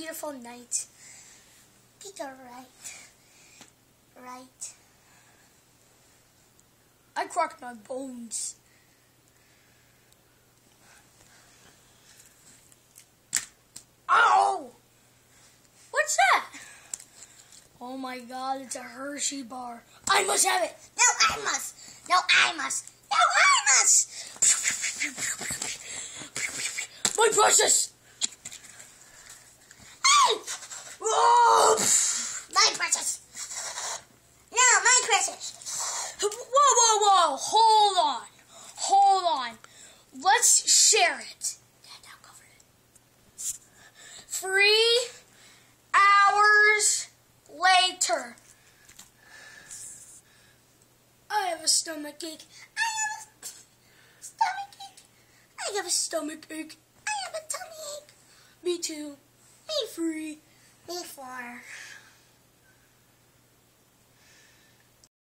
beautiful night. Be alright. Right. I cracked my bones. Ow! What's that? Oh my god, it's a Hershey bar. I must have it. No, I must. No, I must. No, I must. My precious. Hey! Oh! My precious. No, my precious. Whoa. Hold on. Let's share it. Yeah, now cover it. 3 hours later. I have a stomachache. I have a stomach ache. I have a tummy ache. Me too. Me 3. Me 4.